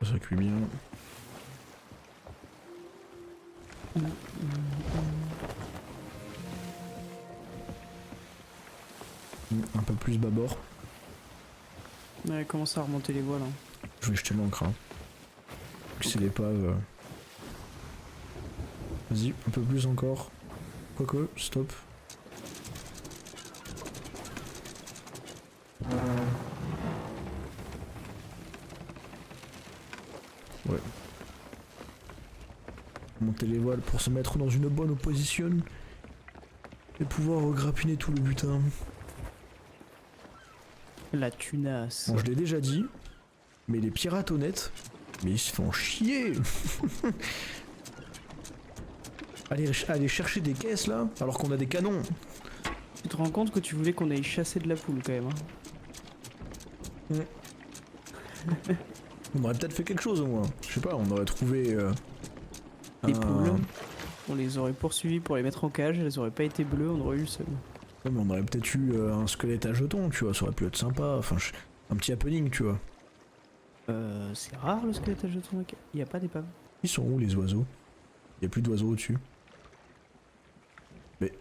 Ça cuit bien. Un peu plus bâbord. Ouais, commence à remonter les voiles. Hein. Je vais jeter l'encre. Hein. C'est l'épave. Vas-y, un peu plus encore. Quoique, stop. Ouais. Monter les voiles pour se mettre dans une bonne position. Et pouvoir grappiner tout le butin. La tunasse. Bon, je l'ai déjà dit, mais les pirates honnêtes, mais ils se font chier. Aller chercher des caisses là, alors qu'on a des canons. Tu te rends compte que tu voulais qu'on aille chasser de la poule quand même. Hein. On aurait peut-être fait quelque chose au moins. Je sais pas, on aurait trouvé Les poules, on les aurait poursuivies pour les mettre en cage, elles auraient pas été bleues, on aurait eu le seum. Ouais, mais on aurait peut-être eu un squelette à jetons, tu vois, ça aurait pu être sympa. Enfin, un petit happening, tu vois. C'est rare le squelette à jetons, mec. Il y a pas d'épave. Ils sont où les oiseaux? Il y a plus d'oiseaux au-dessus. Mais.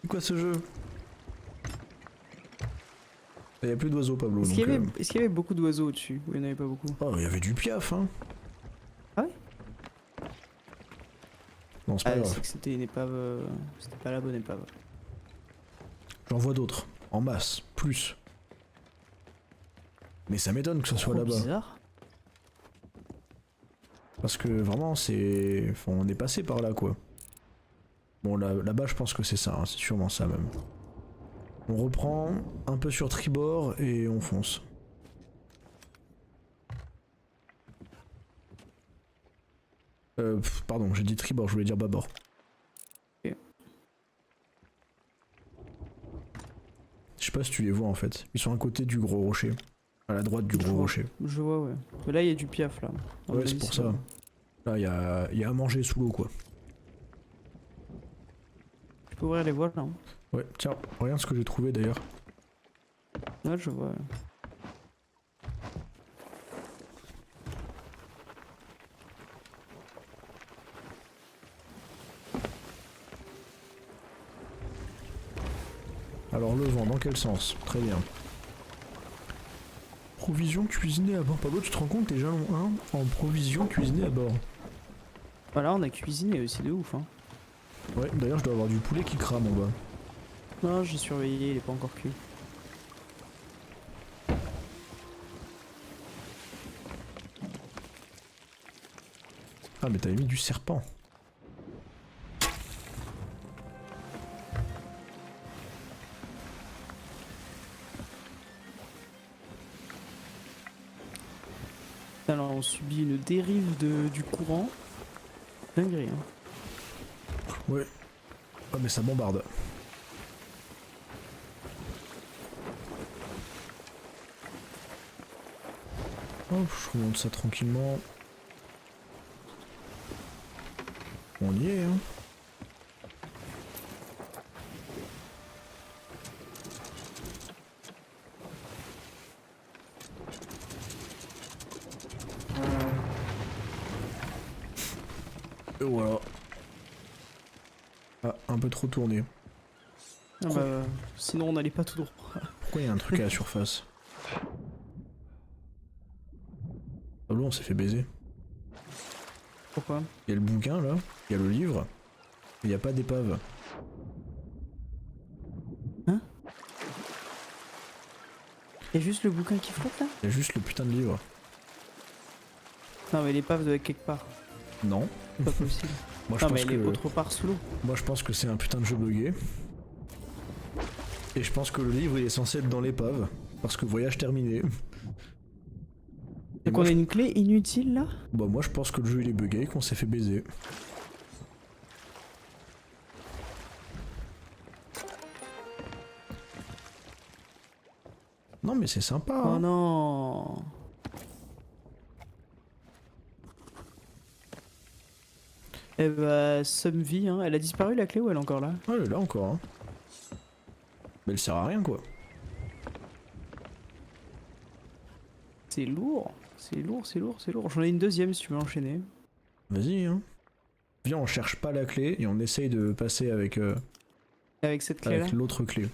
C'est quoi ce jeu? Il y a plus d'oiseaux, Pablo. Est-ce Donc, qu'il y avait beaucoup d'oiseaux au-dessus? Ou il n'y en avait pas beaucoup? Oh, il y avait du piaf, hein. Ah ouais? Non, c'est pas grave. C'est que c'était une épave. C'était pas la bonne épave. J'en vois d'autres. En masse. Plus. Mais ça m'étonne que ce soit Trop là-bas. bizarre. Parce que vraiment, c'est. Enfin, on est passé par là, quoi. Bon, là-bas, je pense que c'est ça. Hein, c'est sûrement ça, même. On reprend un peu sur tribord et on fonce. Pardon, j'ai dit tribord, je voulais dire bâbord. Ok. Je sais pas si tu les vois en fait. Ils sont à côté du gros rocher. À la droite du Je gros vois. rocher. Je vois, ouais. Mais là, il y a du piaf, là. À mon Ouais, c'est avis, pour ça. Là, il y a à manger sous l'eau, quoi. Tu peux ouvrir les voiles, là. Hein. Ouais, tiens, regarde ce que j'ai trouvé d'ailleurs. Ouais, je vois. Alors, le vent, dans quel sens? Très bien. Provisions cuisinées à bord. Pablo, tu te rends compte, t'es jalon 1 en provisions cuisinées à bord. Voilà, on a cuisiné aussi de ouf, hein. Ouais, d'ailleurs, je dois avoir du poulet qui crame en bas. Non, j'ai surveillé, il est pas encore cuit. Ah, mais t'avais mis du serpent. Alors, on subit une dérive du courant. Dinguerie, hein. Ouais. Ah, mais ça bombarde. Hop, je remonte ça tranquillement. On y est, hein. Et voilà. Ah, un peu trop tourné. Ah bah, sinon, on n'allait pas tout droit. Pourquoi il y a un truc à la surface? Pablo, on s'est fait baiser. Pourquoi? Il y a le bouquin là, il y a le livre, il n'y a pas d'épave. Il y a juste le bouquin qui flotte là? Il y a juste le putain de livre. Non mais l'épave doit être quelque part. Non. C'est pas possible. Moi je Non mais pense elle est que autre part sous l'eau. moi je pense que c'est un putain de jeu bugué. Et je pense que le livre il est censé être dans l'épave parce que voyage terminé. Et Donc moi, on a une clé inutile là? bah moi je pense que le jeu il est bugué et qu'on s'est fait baiser. Non mais c'est sympa. Oh Hein. non. Eh bah, Sumvie, hein. Elle a disparu la clé ou elle est encore là? Ah, elle est là encore. Hein. Mais elle sert à rien quoi. C'est lourd. C'est lourd, c'est lourd, c'est lourd. J'en ai une deuxième si tu veux enchaîner. Vas-y hein. Viens on cherche pas la clé et on essaye de passer avec, Avec cette clé là? avec l'autre clé.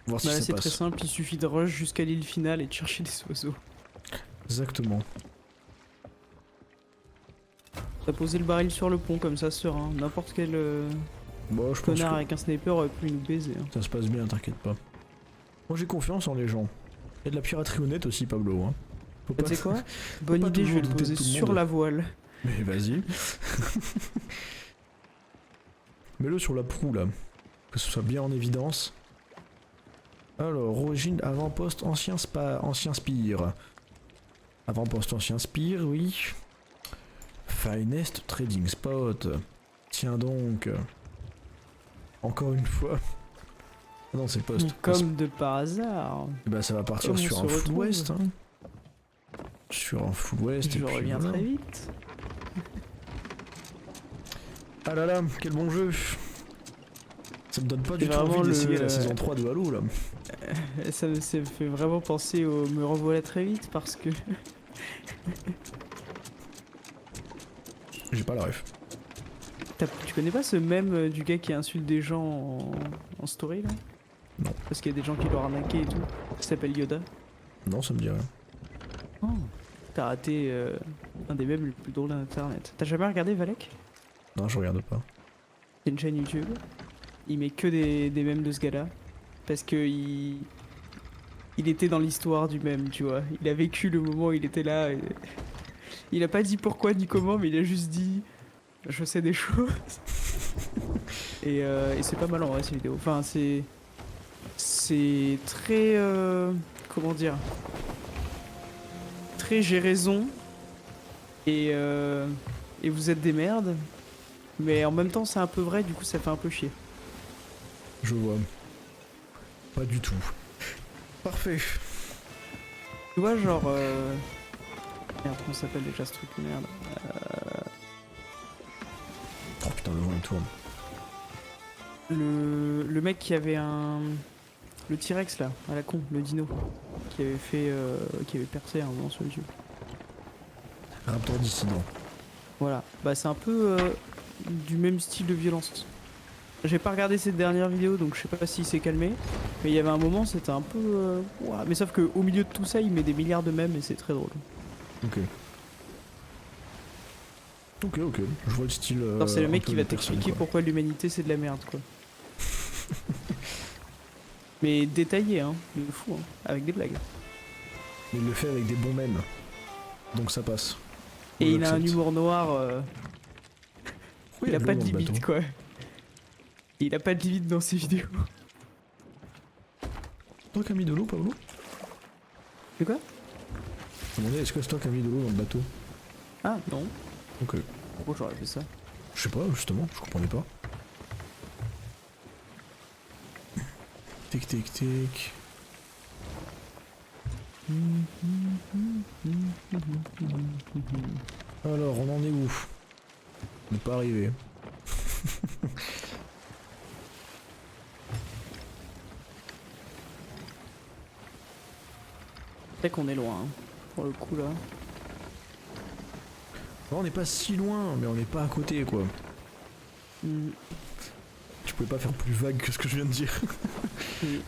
Voir si Bah là ça c'est passe. très simple, il suffit de rush jusqu'à l'île finale et de chercher des oiseaux. Exactement. T'as posé le baril sur le pont comme ça serein. N'importe quel Bon je pense connard que avec un sniper aurait pu nous baiser. Hein. ça se passe bien, t'inquiète pas. Moi j'ai confiance en les gens. Il y a de la piraterie honnête aussi Pablo. Hein. Faut Tu pas... sais quoi? Bonne pas idée, je vais toujours le douter de poser tout le sur monde. la voile. Mais vas-y. Mets-le sur la proue là. Que ce soit bien en évidence. Alors, origine avant-poste ancien spire. Avant-poste ancien spire, oui. Finest trading spot. Tiens donc. Encore une fois. Ah non, c'est poste. Comme de par hasard. Bah ça va partir Comme on sur se un full retrouve. west. Hein. Sur un full west. Je et puis reviens voilà. très vite. Ah là là, quel bon jeu. Ça me donne pas du C'est tout envie vraiment d'essayer le- la saison 3 de Halo là. Ça me fait vraiment penser au me revoilà très vite parce que J'ai pas la ref. tu connais pas ce mème du gars qui insulte des gens en story là? Non. Parce qu'il y a des gens qui l'ont arnaqué et tout. Qui s'appelle Yoda. Non, ça me dit rien. T'as raté un des mèmes les plus drôles d'internet. T'as jamais regardé Valek? Non, je regarde pas. C'est une chaîne YouTube. Il met que des mèmes de ce gars-là. Parce que il était dans l'histoire du mème, tu vois. Il a vécu le moment où il était là. Et... Il a pas dit pourquoi ni comment, mais il a juste dit je sais des choses. et c'est pas mal en vrai ces vidéos. Enfin, c'est très comment dire, très j'ai raison et vous êtes des merdes. Mais en même temps, c'est un peu vrai, du coup, ça fait un peu chier. Je vois. Pas du tout. Parfait. Tu vois, genre. Merde, comment ça s'appelle déjà ce truc de merde? Oh putain, le vent il tourne. Le mec qui avait un. Le T-Rex là, à la con, le dino. Qui avait fait. Qui avait percé à un moment sur YouTube. Raptor dissident. Voilà. Bah, c'est un peu du même style de violence. J'ai pas regardé cette dernière vidéo donc je sais pas s'il s'est calmé. Mais il y avait un moment, c'était un peu. Ouah. Mais sauf qu'au milieu de tout ça, il met des milliards de mèmes et c'est très drôle. Ok. Ok, je vois le style. Alors, c'est le un mec peu qui va de personne, t'expliquer quoi. pourquoi l'humanité c'est de la merde quoi. Mais détaillé hein, il est fou hein, avec des blagues. Mais il le fait avec des bons mèmes. Donc ça passe. Et On il a un l'accepte. humour noir, Oui, il a l'eau pas de dans le limite bateau. quoi. Il a pas de limite dans ses vidéos. Toi qui as mis de l'eau, Pablo? C'est quoi? Je me demandais, est-ce que c'est toi qui as mis de l'eau dans le bateau? Ah non. Ok. Pourquoi j'aurais fait ça? Je sais pas, justement, je comprenais pas. Tic tic tic. Alors, on en est où? On n'est pas arrivé. C'est qu'on est loin hein, pour le coup là. Non, on n'est pas si loin, mais on n'est pas à côté, quoi. Hmm. Tu pouvais pas faire plus vague que ce que je viens de dire. Et,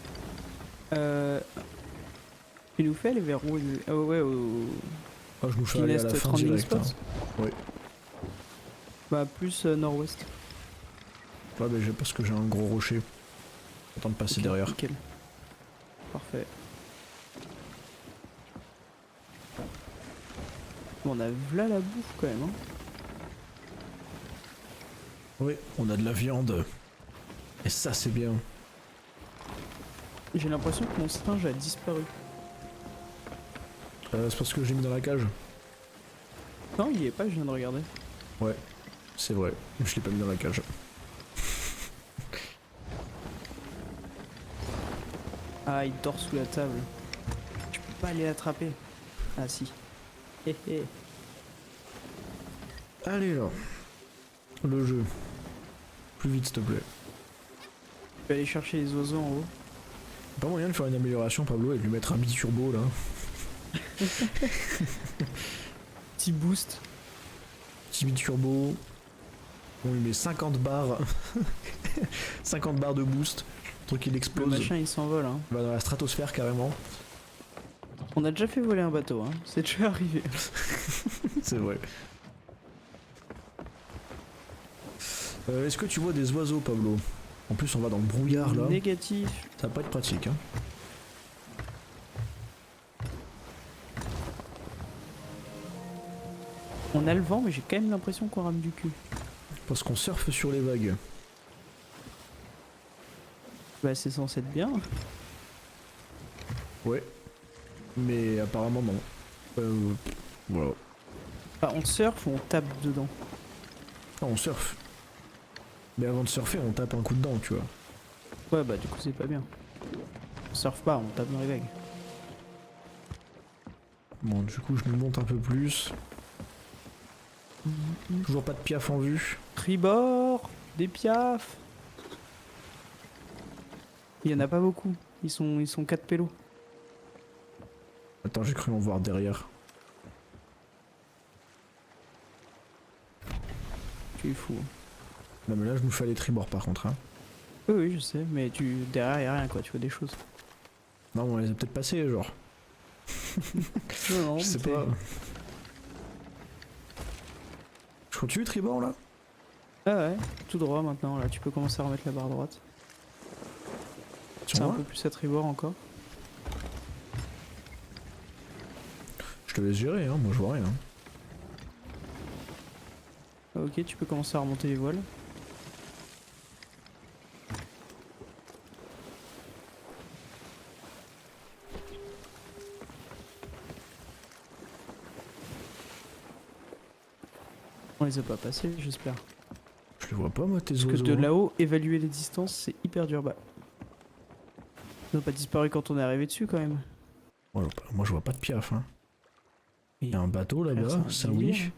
tu nous fais aller vers où? Oh ouais, Ah, je nous fais aller à la Finest fin trending direct. Hein. spot. Ouais. Bah plus nord-ouest. Ouais, mais parce que j'ai un gros rocher. Attends de passer Ok, derrière. nickel. Parfait. Bon, on a là la bouffe quand même. Hein. Oui, on a de la viande. Et ça, c'est bien. J'ai l'impression que mon singe a disparu. C'est parce que j'ai mis dans la cage. Non, il y est pas, je viens de regarder. Ouais, c'est vrai. Je l'ai pas mis dans la cage. Ah, il dort sous la table. Tu peux pas aller l'attraper. Ah si. Hé hé. Allez là. Le jeu. Plus vite, s'il te plaît. Tu peux aller chercher les oiseaux en haut. Pas moyen de faire une amélioration, Pablo, et de lui mettre un biturbo là. Petit boost. Petit biturbo. On lui met 50 barres. 50 barres de boost. Le truc il Le explose. machin il s'envole. Hein. Il va dans la stratosphère carrément. On a déjà fait voler un bateau. Hein. C'est déjà arrivé. C'est vrai. Est-ce que tu vois des oiseaux, Pablo? En plus, on va dans le brouillard là. Négatif. Ça va pas être pratique. Hein. On a le vent, mais j'ai quand même l'impression qu'on rame du cul. Parce qu'on surfe sur les vagues. Bah, c'est censé être bien. Ouais. Mais apparemment non. Voilà. Bah, on surfe ou on tape dedans. Ah, on surfe. Mais avant de surfer, on tape un coup dedans, tu vois. Ouais, bah, du coup, c'est pas bien. On surfe pas, on tape dans les vagues. Bon, du coup, je me monte un peu plus. Toujours pas de piaf en vue. Tribord, des piafs. Il y en a pas beaucoup. Ils sont 4 pélos. Attends, j'ai cru en voir derrière. Tu es fou. Non, mais là, je nous fais les tribords par contre. Hein. Oui, oui, je sais, mais derrière, y a rien, quoi. Tu vois des choses. Non, on les a peut-être passés, genre. Non, non, Je sais pas. Je continue tribord là? Ah ouais, tout droit maintenant, là. Tu peux commencer à remettre la barre droite. Sur C'est un moi peu plus à tribord encore. Je te laisse gérer, hein. Moi, je vois rien. Ah, ok, tu peux commencer à remonter les voiles. On les a pas passés, j'espère. Je les vois pas, moi, tes Parce oiseaux. que de hein. là-haut, évaluer les distances, c'est hyper dur. Bah. Ils n'ont pas disparu quand on est arrivé dessus quand même. Ouais, bah, moi, je vois pas de piaf. Hein. Il y a un bateau Frère, là-bas, c'est ça un oui. délire.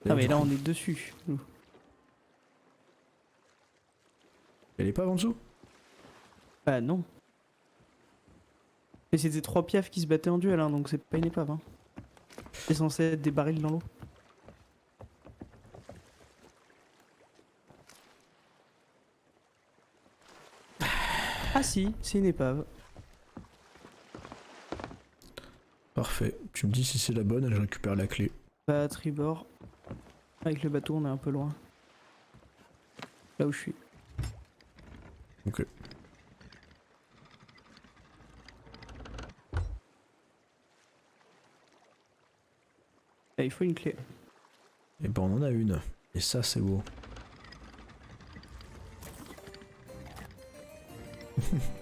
Ah mais là on est dessus. nous. Elle est pas en dessous? Ah non. Mais c'était 3 piafs qui se battaient en duel, hein, donc c'est pas une épave. Hein. C'est censé être des barils dans l'eau. Ah si, c'est une épave. Parfait. Tu me dis si c'est la bonne, je récupère la clé. Bah à tribord. Avec le bateau on est un peu loin. Là où je suis. Ok. Là il faut une clé. Et ben on en a une. Et ça c'est beau.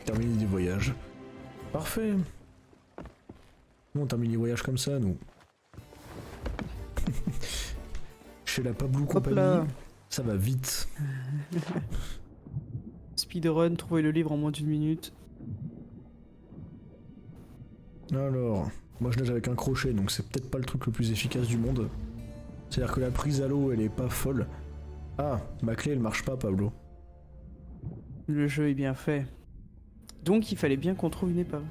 Terminé du voyage. Parfait. Nous on termine les voyages comme ça, nous. Chez la Pablou Hop là. Compagnie, ça va vite. Speedrun, trouver le livre en moins d'1 minute. Alors, moi je nage avec un crochet, donc c'est peut-être pas le truc le plus efficace du monde. C'est-à-dire que la prise à l'eau, elle est pas folle. Ah, ma clé, elle marche pas, Pablo. Le jeu est bien fait. Donc il fallait bien qu'on trouve une épave.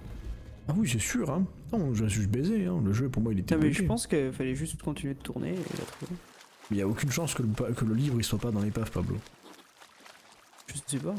Ah oui, c'est sûr, hein. Non, je suis baisé, hein. Le jeu, pour moi, il était Non mais buggé. je pense qu'il fallait juste continuer de tourner et la trouver. Mais il y a aucune chance que le livre, il soit pas dans l'épave, Pablo. Je sais pas.